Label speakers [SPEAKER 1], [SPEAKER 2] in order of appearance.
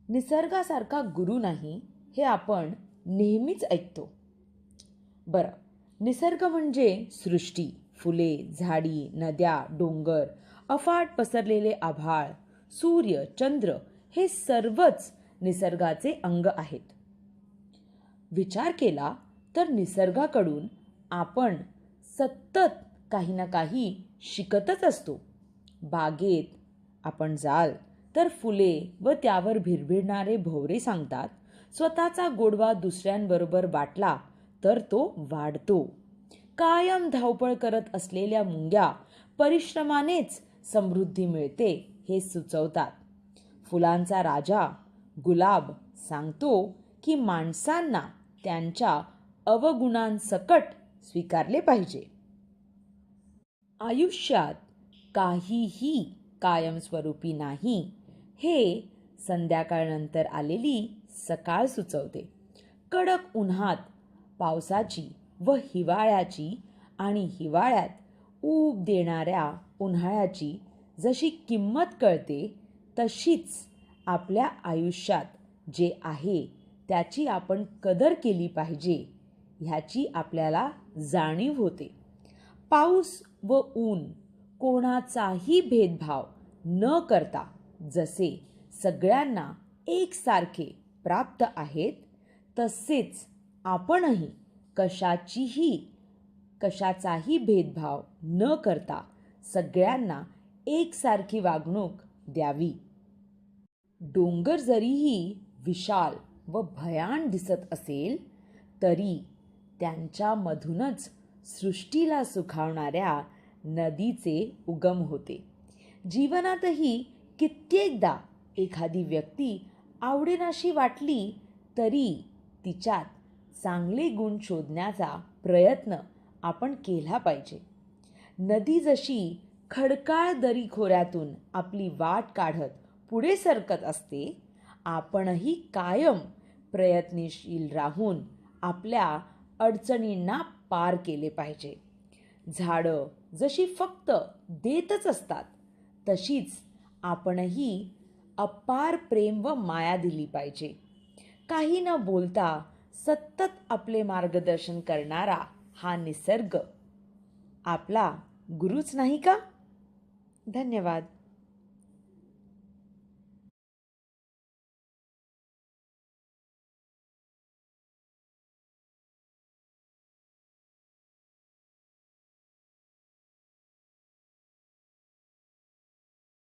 [SPEAKER 1] निसर्गासारखा गुरु नाही हे आपण नेहमीच ऐकतो. बरं, निसर्ग म्हणजे सृष्टी, फुले, झाडी, नद्या, डोंगर, अफाट पसरलेले आभाळ, सूर्य, चंद्र हे सर्वच निसर्गाचे अंग आहेत. विचार केला तर निसर्गाकडून आपण सतत काही ना काही शिकतच असतो. बागेत आपण जाल तर फुले व त्यावर भिरभिरणारे भोवरे सांगतात. स्वतःचा गोडवा दुसऱ्यांबरोबर वाटला तर तो वाढतो. कायम धावपळ करत असलेल्या मुंग्या परिश्रमानेच समृद्धी मिळते हे सुचवतात. फुलांचा राजा गुलाब सांगतो की माणसांना त्यांच्या अवगुणांसकट स्वीकारले पाहिजे. आयुष्यात काहीही कायमस्वरूपी नाही हे संध्याकाळनंतर आलेली सकाळ सुचवते. कडक उन्हात पावसाची व हिवाळ्याची आणि हिवाळ्यात ऊब देणाऱ्या उन्हाळ्याची जशी किंमत कळते तशीच आपल्या आयुष्यात जे आहे त्याची आपण कदर केली पाहिजे ह्याची आपल्याला जाणीव होते. पाऊस व ऊन कोणाचाही भेदभाव न करता जसे सगळ्यांना एकसारखे प्राप्त आहेत तसेच आपणही कशाचाही भेदभाव न करता सगळ्यांना एकसारखी वागणूक द्यावी. डोंगर जरीही विशाल व भयान दिसत असेल तरी त्यांच्यामधूनच सृष्टीला सुखावणाऱ्या नदीचे उगम होते. जीवनातही कित्येकदा एखादी व्यक्ती आवडेनाशी वाटली तरी तिच्यात चांगले गुण शोधण्याचा प्रयत्न आपण केला पाहिजे. नदी जशी खडकाळ दरीखोऱ्यातून आपली वाट काढत पुढे सरकत असते, आपणही कायम प्रयत्नशील राहून आपल्या अडचणींना पार केले पाहिजे. झाडं जशी फक्त देतच असतात तशीच आपणही अपार प्रेम व माया दिली पाहिजे. काही न बोलता सतत आपले मार्गदर्शन करणारा हा निसर्ग आपला गुरुच नाही का? धन्यवाद.